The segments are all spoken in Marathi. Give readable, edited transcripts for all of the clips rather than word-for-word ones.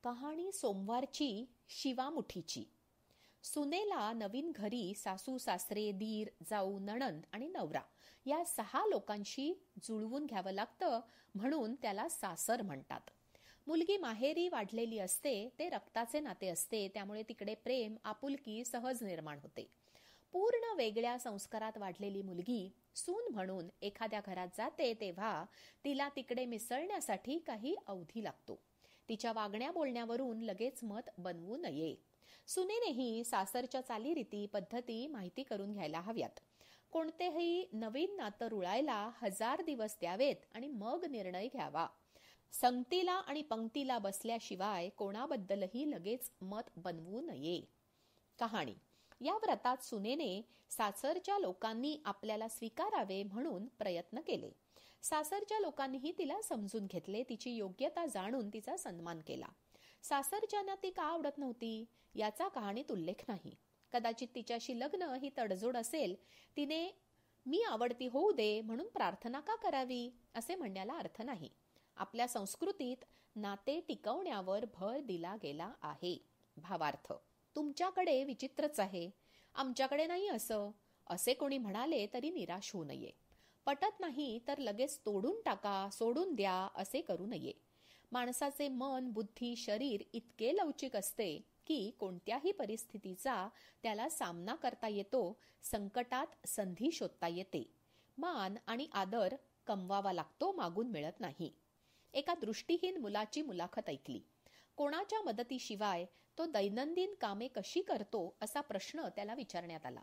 कहाणी सोमवारची शिवामुठीची. सुनेला नवीन घरी सासू सासरे दीर जाऊ नणंद आणि नवरा या 6 लोकांशी जुळवून घ्यावं लागतं, म्हणून त्याला सासर म्हणतात. मुलगी माहेरी वाढलेली असते, ते रक्ताचे नाते असते, त्यामुळे तिकडे प्रेम आपुलकी सहज निर्माण होते. पूर्ण वेगळ्या संस्कारात वाढलेली मुलगी सून म्हणून एखाद्या घरात जाते तेव्हा तिला तिकडे मिसळण्यासाठी काही अवधी लागतो. तिच्या वागण्या बोलण्यावरून लगेच मत बनवू नये. सुनेनेही सासरच्या चालीरीती पद्धती माहिती करून घ्यायला हव्यात. कोणतेही नवीन नातं रुळायला 1000 दिवस द्यावेत आणि मग निर्णय घ्यावा. संगतीला आणि पंक्तीला बसल्याशिवाय कोणाबद्दलही लगेच मत बनवू नये. कहाणी. या व्रतात सुनेने सासरच्या लोकांनी आपल्याला स्वीकारावे म्हणून प्रयत्न केले. सासरच्या लोकांनीही तिला समजून घेतले, तिची योग्यता जाणून तिचा सन्मान केला. सासरच्यांना ती का आवडत नव्हती याचा कहाणीत उल्लेख नाही. कदाचित तिच्याशी लग्न ही तडजोड असेल. तिने मी आवडती होऊ दे म्हणून प्रार्थना का करावी असे म्हणण्याला अर्थ नाही. आपल्या संस्कृतीत नाते टिकवण्यावर भर दिला गेला आहे. भावार्थ. तुमच्याकडे विचित्रच आहे, आमच्याकडे नाही असे कोणी म्हणाले तरी निराश होऊ नये. पटत नाही तर लगेच तोडून टाका, सोडून द्या असे करू नये. माणसाचे मन, बुद्धी, शरीर इतके लवचिक असते की कोणत्याही परिस्थितीचा त्याला सामना करता येतो. संकटात संधी शोधता येते. मान आणि आदर कमवावा लागतो, मागून मिळत नाही. एका दृष्टीहीन मुलाची मुलाखत ऐकली. कोणाच्या मदतीशिवाय तो दैनंदिन कामे कशी करतो असा प्रश्न त्याला विचारण्यात आला.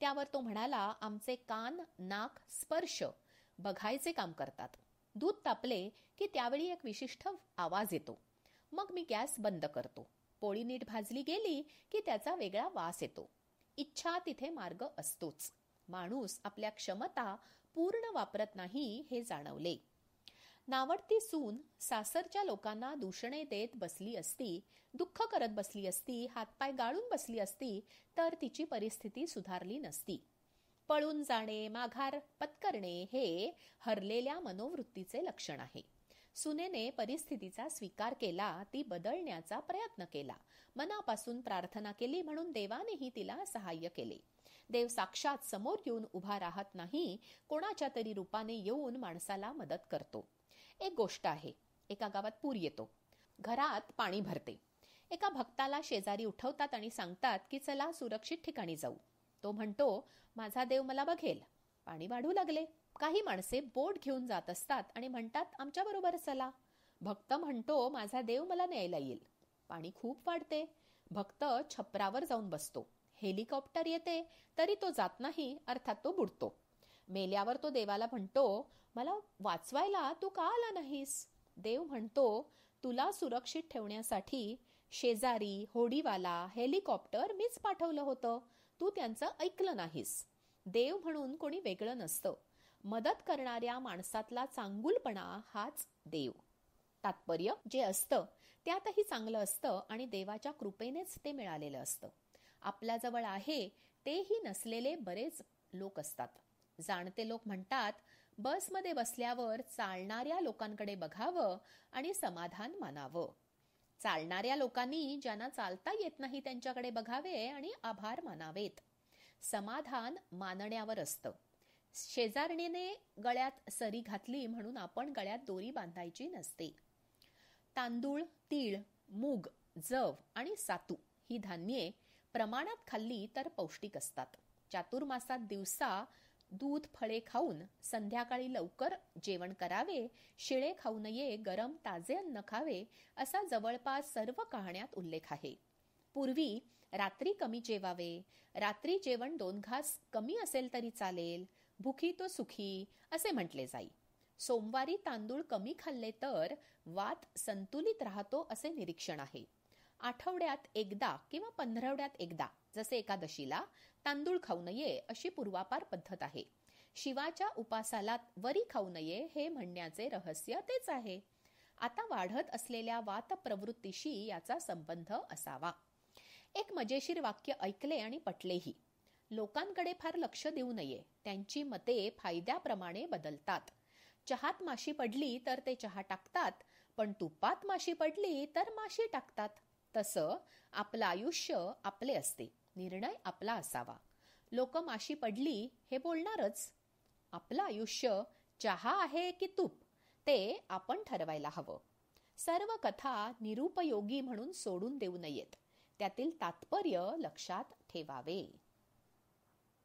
त्यावर तो म्हणाला, आमचे कान, नाक, स्पर्श बघायचे काम करतात. दूध तापले की त्यावेळी एक विशिष्ट आवाज येतो. मग मी गॅस बंद करतो. पोळी नीट भाजली गेली की त्याचा वेगळा वास येतो. इच्छा तिथे मार्ग असतोच. माणूस आपल्या क्षमता पूर्ण वापरत नाही हे जाणवले. नावडती सून सासरच्या लोकांना दूषणे देत बसली असती, दुःख करत बसली असती, हातपाय गाळून बसली असती तर तिची परिस्थिती सुधारली नसती. पळून जाणे, माघार पत्करणे हे हरलेल्या मनोवृत्तीचे लक्षण आहे. सुनेने परिस्थितीचा स्वीकार केला, ती बदलण्याचा प्रयत्न केला, मनापासून प्रार्थना केली, म्हणून देवानेही तिला सहाय्य केले. देव साक्षात समोर येऊन उभा राहत नाही, कोणाच्या तरी रूपाने येऊन माणसाला मदत करतो. एक गोष्ट आहे. एका गावात पूर येतो. घरात पाणी भरते. एका भक्ताला शेजारी उठवतात आणि सांगतात की चला सुरक्षित ठिकाणी जाऊ. तो म्हणतो, माझा देव मला बघेल. पाणी वाढू लागले. काही माणसे बोट घेऊन जात असतात आणि म्हणतात, आमच्या बरोबर चला. भक्त म्हणतो, माझा देव मला न्यायला येईल. पाणी खूप वाढते. भक्त छपरावर जाऊन बसतो. हेलिकॉप्टर येते तरी तो जात नाही, अर्थात तो बुडतो. मेल्यावर तो देवाला म्हणतो, मला वाचवायला तू का आला नाहीस? देव म्हणतो, तुला सुरक्षित ठेवण्यासाठी शेजारी, होडीवाला, हेलिकॉप्टर मीच पाठवलं होतं. तू त्यांचं ऐकलं नाहीस. देव म्हणून कोणी वेगळं नसतं. मदत करणाऱ्या माणसातला चांगुलपणा हाच देव. तात्पर्य, जे असतं त्यातही चांगलं असतं आणि देवाच्या कृपेनेच ते मिळालेलं असतं. आपल्याजवळ आहे तेही नसलेले बरेच लोक असतात. जाणते लोक म्हणतात, बसमध्ये बसल्यावर चालणाऱ्या लोकांकडे बघावं आणि समाधान मानावं. चालणाऱ्या लोकांनी ज्यांना चालता येत नाही त्यांच्याकडे बघावे आणि आभार मानावेत. समाधान मानण्यावर असतं. शेजारणीने गळ्यात सरी घातली म्हणून आपण गळ्यात दोरी बांधायची नसते. तांदूळ, तीळ, मूग, जव आणि सातू ही धान्ये प्रमाणात खाल्ली तर पौष्टिक असतात. चातुर्मासात दिवसा दूध, फळे खाऊन संध्याकाळी लवकर जेवण करावे. शिळे खाऊ नये, गरम ताजे अन्न खावे असा जवळपास सर्व कहाण्यात उल्लेख आहे. पूर्वी रात्री कमी जेवावे. रात्री जेवण 2 घास कमी असेल तरी चालेल. भुखी तो सुखी असे म्हटले जाई. सोमवारी तांदूळ कमी खाल्ले तर वात संतुलित राहतो असे निरीक्षण आहे. आठवड्यात एकदा किंवा 15 एकदा, जसे एकादशीला, तांदूळ खाऊ नये अशी पूर्वापार पद्धत आहे. शिवाच्या उपासाला वरी खाऊ नये हे म्हणण्याचे रहस्य तेच आहे. आता वाढत असलेल्या वात प्रवृत्तीशी याचा संबंध असावा. एक मजेशीर वाक्य ऐकले आणि पटलेही. लोकांकडे फार लक्ष देऊ नये. त्यांची मते फायद्याप्रमाणे बदलतात. चहात माशी पडली तर ते चहा टाकतात, पण तुपात माशी पडली तर माशी टाकतात. तसं आपलं आयुष्य आपले असते, निर्णय आपला असावा. लोक माशी पडली हे बोलणारच. आपलं आयुष्य चहा आहे की तूप ते आपण ठरवायला हवं. सर्व कथा निरुपयोगी म्हणून सोडून देऊ नयेत. त्यातील तात्पर्य लक्षात ठेवावे.